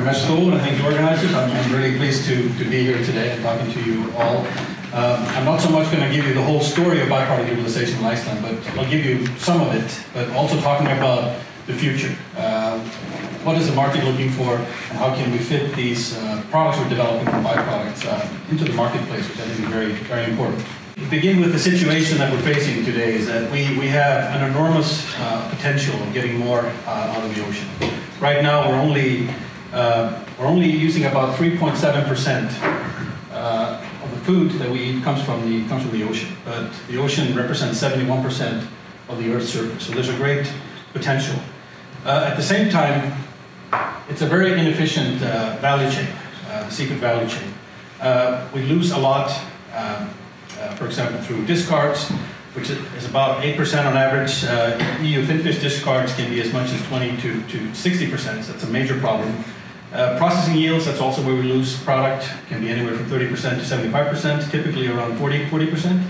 much, Thor, and thank you, organizers. I'm really pleased to be here today and talking to you all. I'm not so much going to give you the whole story of byproduct utilization in Iceland, but I'll give you some of it, but also talking about the future. What is the market looking for, and how can we fit these products we're developing from byproducts into the marketplace, which I think is very, very important. To begin with, the situation that we're facing today is that we have an enormous potential of getting more out of the ocean. Right now, we're only using about 3.7% of the food that we eat comes from the ocean, but the ocean represents 71% of the Earth's surface. So there's a great potential. At the same time, it's a very inefficient value chain, seafood value chain. We lose a lot. For example, through discards, which is about 8% on average. EU finfish discards can be as much as 20 to 60%, so that's a major problem. Processing yields, that's also where we lose product, can be anywhere from 30% to 75%, typically around 40%.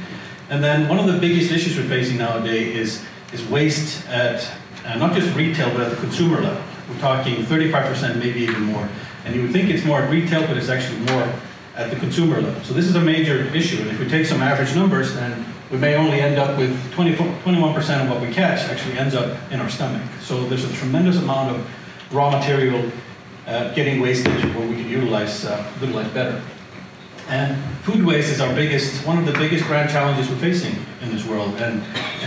And then one of the biggest issues we're facing nowadays is waste at not just retail, but at the consumer level. We're talking 35%, maybe even more. And you would think it's more at retail, but it's actually more at the consumer level. So this is a major issue, and if we take some average numbers, then we may only end up with 21% of what we catch actually ends up in our stomach. So there's a tremendous amount of raw material getting wasted where we can utilize better. And food waste is one of the biggest grand challenges we're facing in this world, and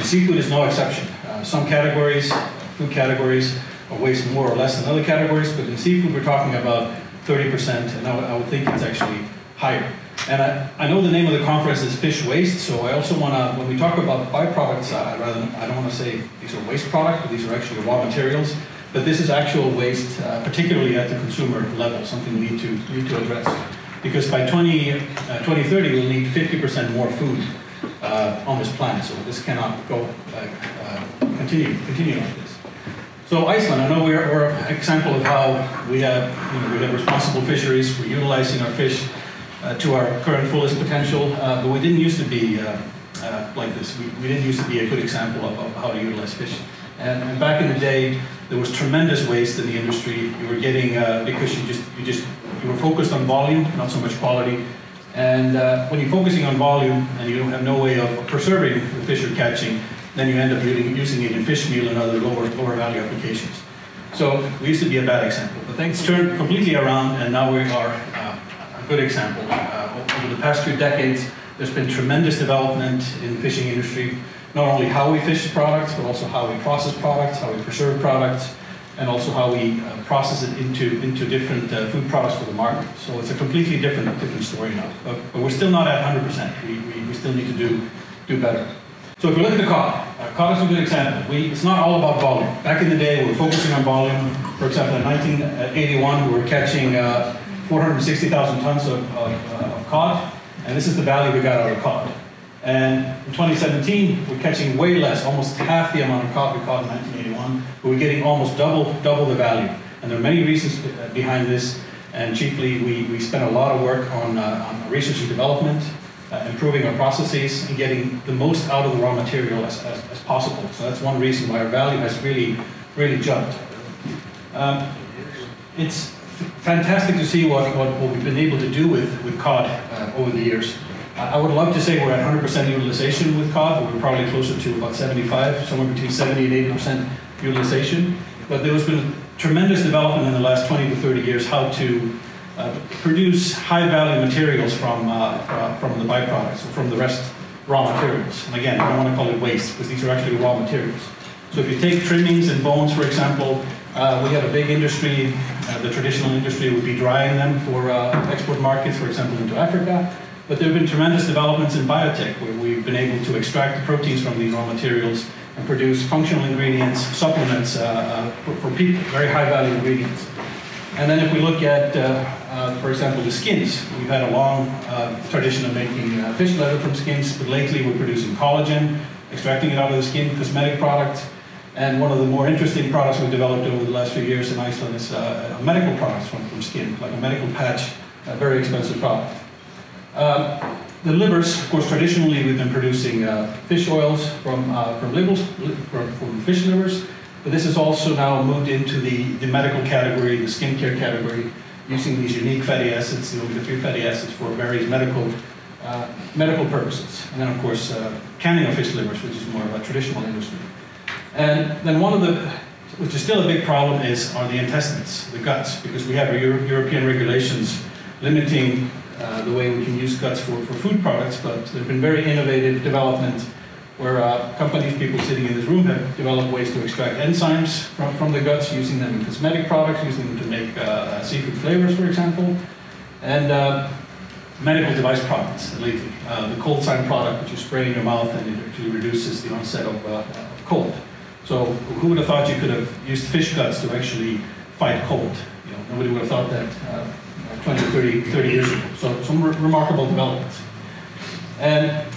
seafood is no exception. Some categories, food categories, waste more or less than other categories, but in seafood we're talking about 30%, and I would think it's actually higher. And I know the name of the conference is Fish Waste, so I also want to, when we talk about byproducts, I don't want to say these are waste products, but these are actually raw materials. But this is actual waste, particularly at the consumer level, something we need to address. Because by 2030, we'll need 50% more food on this planet, so this cannot go continue like this. So Iceland, I know we're an example of how we have responsible fisheries. We're utilizing our fish to our current fullest potential, but we didn't used to be like this. We didn't used to be a good example of how to utilize fish. And back in the day, there was tremendous waste in the industry. You were getting because you were focused on volume, not so much quality. And when you're focusing on volume and you have no way of preserving the fish you're catching, then you end up using it in fish meal and other lower value applications. So we used to be a bad example, but things turned completely around, and now we are a good example. Over the past few decades, there's been tremendous development in the fishing industry, not only how we fish products, but also how we process products, how we preserve products, and also how we process it into different food products for the market. So it's a completely different story now. But we're still not at 100%. We still need to do better. So if we look at the cod, cod is a good example. It's not all about volume. Back in the day, we were focusing on volume. For example, in 1981, we were catching 460,000 tons of cod, and this is the value we got out of cod. And in 2017, we're catching way less, almost half the amount of cod we caught in 1981, but we're getting almost double the value. And there are many reasons behind this, and chiefly we spent a lot of work on research and development, improving our processes, and getting the most out of the raw material as possible. So that's one reason why our value has really jumped. It's fantastic to see what we've been able to do with cod over the years. I would love to say we're at 100% utilization with cod, but we're probably closer to about 75, somewhere between 70 and 80% utilization. But there's been tremendous development in the last 20 to 30 years how to produce high-value materials from the byproducts, or from the rest raw materials. And again, I don't want to call it waste, because these are actually raw materials. So if you take trimmings and bones, for example, we have a big industry. The traditional industry would be drying them for export markets, for example, into Africa. But there have been tremendous developments in biotech, where we've been able to extract the proteins from these raw materials and produce functional ingredients, supplements for people, very high-value ingredients. And then if we look at, for example, the skins, we've had a long tradition of making fish leather from skins, but lately we're producing collagen, extracting it out of the skin, cosmetic products. And one of the more interesting products we've developed over the last few years in Iceland is medical products from skin, like a medical patch, a very expensive product. The livers, of course, traditionally we've been producing fish oils from fish livers, but this is also now moved into the medical category, the skincare category, using these unique fatty acids, the omega-3 fatty acids, for various medical purposes. And then, of course, canning of fish livers, which is more of a traditional industry. And then one of the, which is still a big problem, are the intestines, the guts, because we have European regulations limiting the way we can use guts for food products, but there have been very innovative development where companies, people sitting in this room, have developed ways to extract enzymes from the guts, using them in cosmetic products, using them to make seafood flavors, for example, and medical device products lately. The cold sign product, which you spray in your mouth and it actually reduces the onset of cold. So who would have thought you could have used fish guts to actually fight cold? You know, nobody would have thought that 20, 30 years ago. So some remarkable developments. And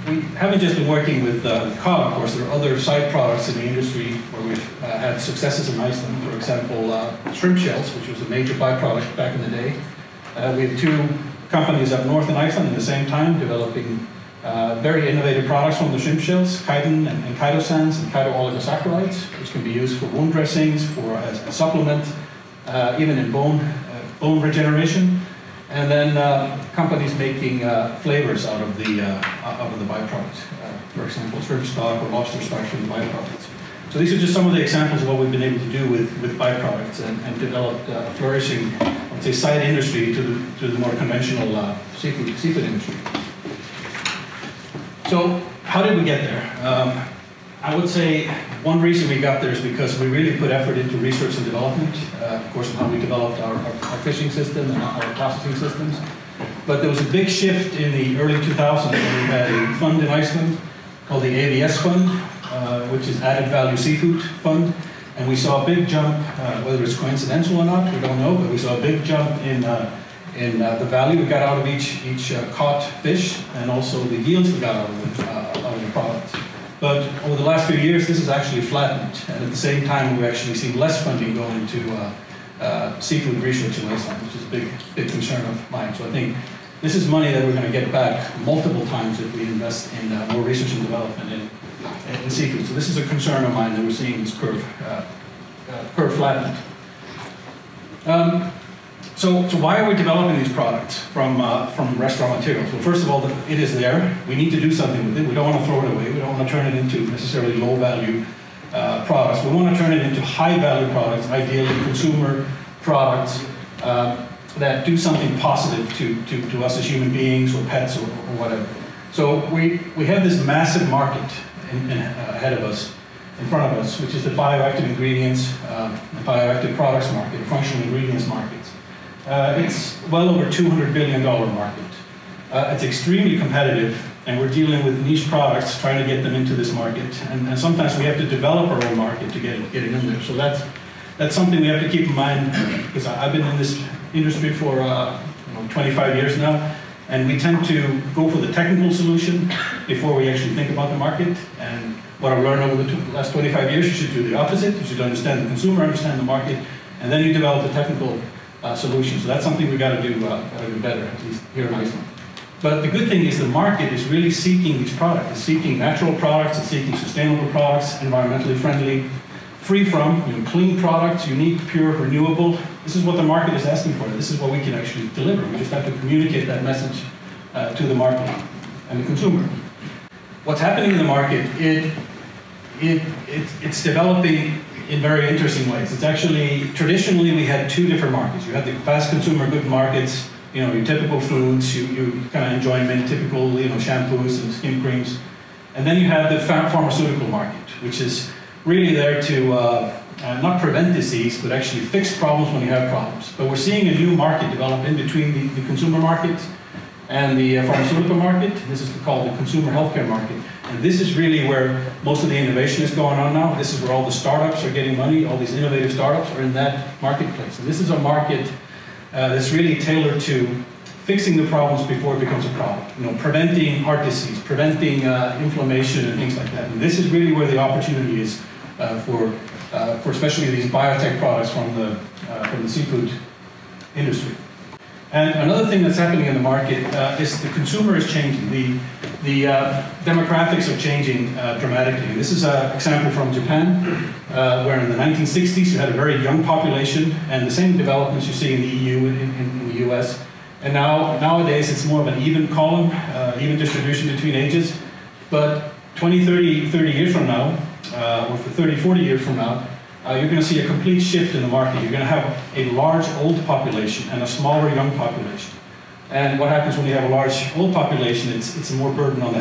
we haven't just been working with cod, of course. There are other side products in the industry where we've had successes in Iceland. For example, shrimp shells, which was a major byproduct back in the day. We have two companies up north in Iceland at the same time developing very innovative products from the shrimp shells, chitin and chitosands and chito-oligosaccharides, which can be used for wound dressings, for as a supplement, even in bone regeneration. And then companies making flavors out of the byproduct. For example, shrimp stock or lobster stock from the byproducts. So these are just some of the examples of what we've been able to do with byproducts and developed a flourishing, I would say, side industry to the more conventional seafood industry. So how did we get there? I would say one reason we got there is because we really put effort into research and development, of course, in how we developed our fishing system and our processing systems. But there was a big shift in the early 2000s when we had a fund in Iceland called the AVS Fund, which is Added Value Seafood Fund. And we saw a big jump, whether it's coincidental or not, we don't know, but we saw a big jump in the value we got out of each caught fish, and also the yields we got out of the products. But over the last few years, this has actually flattened, and at the same time, we've actually seen less funding going into seafood research in Iceland, which is a big concern of mine. So I think this is money that we're going to get back multiple times if we invest in more research and development in seafood. So this is a concern of mine that we're seeing this curve flattened. So why are we developing these products from restaurant materials? Well, first of all, it is there. We need to do something with it. We don't want to throw it away. We don't want to turn it into necessarily low-value products. We want to turn it into high-value products, ideally consumer products that do something positive to us as human beings or pets or whatever. So we have this massive market ahead of us, in front of us, which is the bioactive ingredients, the bioactive products market, the functional ingredients markets. It's well over $200 billion market. It's extremely competitive, and we're dealing with niche products, trying to get them into this market. And sometimes we have to develop our own market to get it in there. So that's something we have to keep in mind, because I've been in this industry for 25 years now, and we tend to go for the technical solution before we actually think about the market. And what I've learned over the last 25 years, you should do the opposite. You should understand the consumer, understand the market, and then you develop the technical solution. So that's something we've got to do better, at least here in Iceland. But the good thing is the market is really seeking these products. It's seeking natural products, it's seeking sustainable products, environmentally friendly, free from, clean products, unique, pure, renewable. This is what the market is asking for. This is what we can actually deliver. We just have to communicate that message to the market and the consumer. What's happening in the market, it's developing in very interesting ways. It's actually, traditionally we had two different markets. You had the fast consumer good markets, your typical foods, you kind of enjoyment, typical shampoos and skin creams. And then you have the pharmaceutical market, which is really there to not prevent disease, but actually fix problems when you have problems. But we're seeing a new market develop in between the consumer market and the pharmaceutical market. This is called the consumer healthcare market. And this is really where most of the innovation is going on now. This is where all the startups are getting money. All these innovative startups are in that marketplace. And this is a market that's really tailored to fixing the problems before it becomes a problem. Preventing heart disease, preventing inflammation and things like that. And this is really where the opportunity is for especially these biotech products from the seafood industry. And another thing that's happening in the market is the consumer is changing. the demographics are changing dramatically. This is an example from Japan, where in the 1960s you had a very young population, and the same developments you see in the EU, in the US. And nowadays it's more of an even column, even distribution between ages. But 20, 30 years from now, or for 30, 40 years from now, you're going to see a complete shift in the market. You're going to have a large old population and a smaller young population. And what happens when you have a large old population? It's more burden on the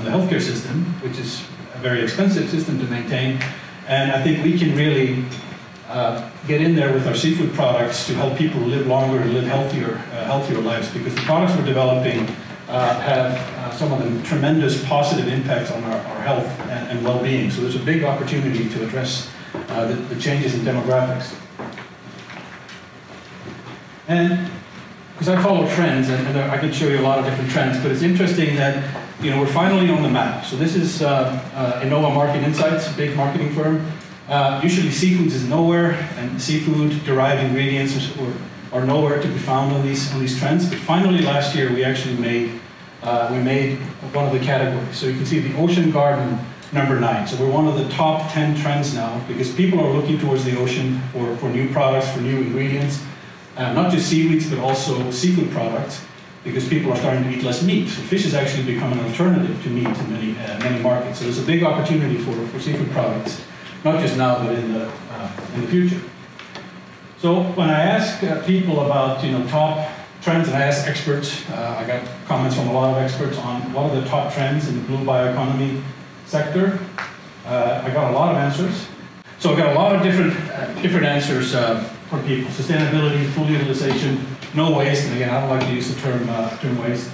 healthcare system, which is a very expensive system to maintain. And I think we can really get in there with our seafood products to help people live longer and live healthier lives, because the products we're developing have some of the tremendous positive impacts on our health and well-being. So there's a big opportunity to address the changes in demographics. And because I follow trends, and I can show you a lot of different trends, but it's interesting that we're finally on the map. So this is Innova Market Insights, a big marketing firm. Usually seafoods is nowhere, and seafood-derived ingredients are nowhere to be found on these trends. But finally last year we actually made one of the categories. So you can see the Ocean Garden number 9. So we're one of the top 10 trends now, because people are looking towards the ocean for new products, for new ingredients. Not just seaweeds, but also seafood products, because people are starting to eat less meat. So fish is actually becoming an alternative to meat in many markets. So there's a big opportunity for seafood products, not just now, but in the future. So when I ask people about top trends, and I ask experts, I got comments from a lot of experts on what are the top trends in the blue bioeconomy sector. I got a lot of answers. So I got a lot of different answers for people. Sustainability, full utilization, no waste, and again, I don't like to use the term waste.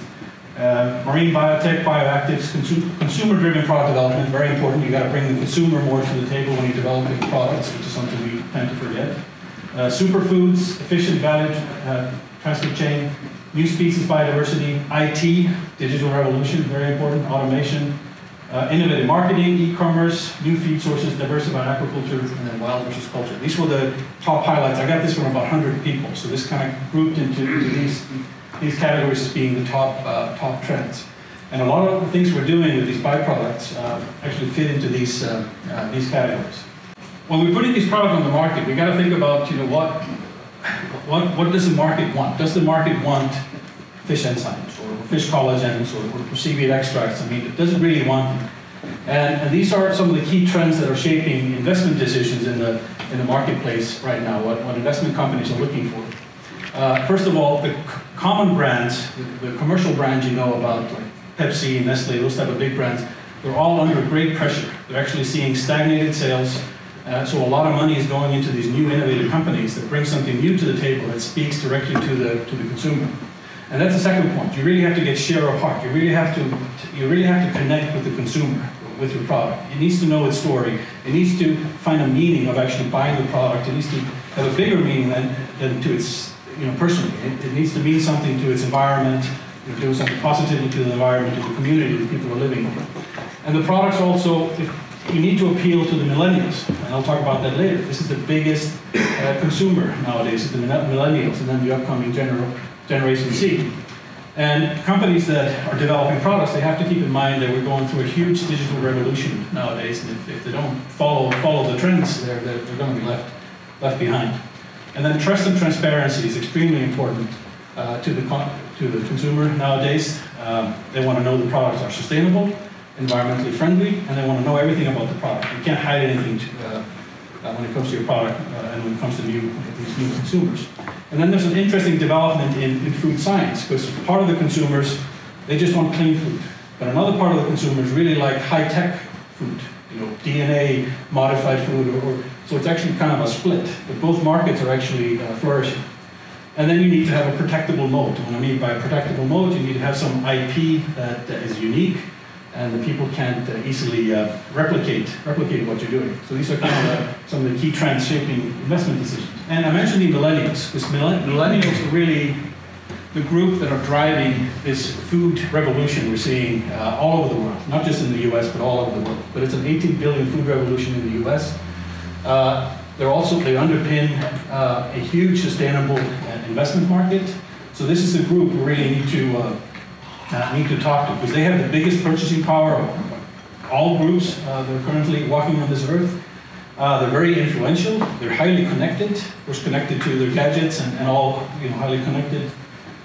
Marine biotech, bioactives, consumer-driven product development, very important. You got to bring the consumer more to the table when you're developing products, which is something we tend to forget. Superfoods, efficient value transfer chain, new species biodiversity, IT, digital revolution, very important, automation, innovative marketing, e-commerce, new feed sources, diversified aquaculture, and then wild versus culture. These were the top highlights. I got this from about 100 people, so this kind of grouped into these categories as being the top trends. And a lot of the things we're doing with these byproducts actually fit into these categories. When we're putting these products on the market, we got to think about what does the market want? Does the market want fish enzymes or fish collagens or seaweed extracts? I mean, does it really want them? And these are some of the key trends that are shaping investment decisions in the marketplace right now, what investment companies are looking for. First of all, the common brands, the commercial brands you know about, like Pepsi, Nestle, those type of big brands, they're all under great pressure. They're actually seeing stagnated sales. So a lot of money is going into these new innovative companies that bring something new to the table that speaks directly to the consumer. And that's the second point. You really have to get share of heart. You really have to connect with the consumer, with your product. It needs to know its story. It needs to find a meaning of actually buying the product. It needs to have a bigger meaning than to its, personally. It needs to mean something to its environment, do something positively to the environment, to the community that people are living in. And the products also, you need to appeal to the millennials, and I'll talk about that later. This is the biggest consumer nowadays, is the millennials, and then the upcoming Generation Z. And companies that are developing products, they have to keep in mind that we're going through a huge digital revolution nowadays, and if they don't follow the trends, they're going to be left behind. And then trust and transparency is extremely important to the consumer nowadays. They want to know the products are sustainable, environmentally friendly, and they want to know everything about the product. You can't hide anything when it comes to your product and when it comes to these new consumers. And then there's an interesting development in food science, because part of the consumers, they just want clean food. But another part of the consumers really like high-tech food, DNA modified food, so it's actually kind of a split. But both markets are actually flourishing. And then you need to have a protectable moat. What I mean by protectable moat, you need to have some IP that is unique, and the people can't easily replicate what you're doing. So these are kind of some of the key trends shaping investment decisions. And I mentioned the millennials, because millennials are really the group that are driving this food revolution we're seeing all over the world, not just in the US, but all over the world. But it's an 18 billion food revolution in the US. They underpin a huge sustainable investment market. So this is the group we really need to need to talk to, because they have the biggest purchasing power of all groups that are currently walking on this earth. They're very influential. They're highly connected. Of course, connected to their gadgets and all, highly connected,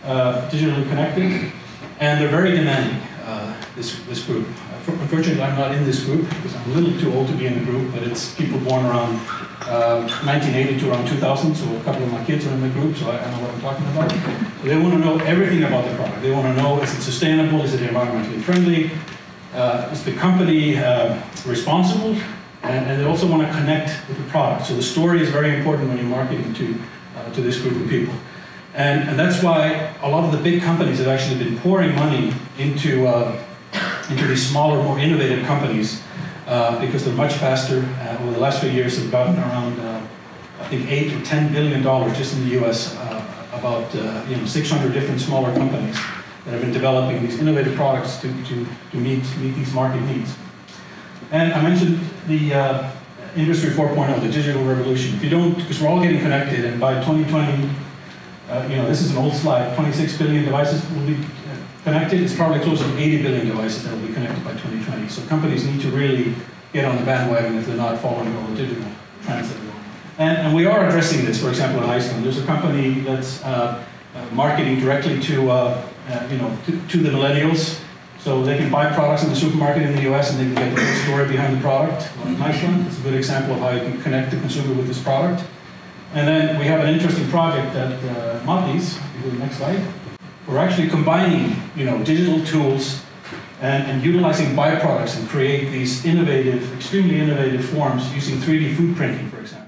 digitally connected, and they're very demanding. This group. Unfortunately, I'm not in this group because I'm a little too old to be in the group. But it's people born around 1980 to around 2000. So a couple of my kids are in the group, so I know what I'm talking about. So they want to know everything about the product. They want to know: is it sustainable? Is it environmentally friendly? Is the company responsible? And they also want to connect with the product. So the story is very important when you're marketing to this group of people. And that's why a lot of the big companies have actually been pouring money into these smaller, more innovative companies because they're much faster. Over the last few years, they've gotten around, I think, $8 or $10 billion just in the US, about 600 different smaller companies that have been developing these innovative products to meet these market needs. And I mentioned the Industry 4.0, the digital revolution. If you don't, because we're all getting connected, and by 2020, this is an old slide, 26 billion devices will be connected. It's probably closer to 80 billion devices that will be connected by 2020. So companies need to really get on the bandwagon if they're not following all the digital trends that are going on. And we are addressing this, for example, in Iceland. There's a company that's marketing directly to the millennials. So they can buy products in the supermarket in the US and they can get the whole story behind the product. In Iceland, it's a good example of how you can connect the consumer with this product. And then we have an interesting project at Mattis, if you go to the next slide. We're actually combining digital tools and utilizing byproducts and create these innovative, extremely innovative forms using 3D food printing, for example.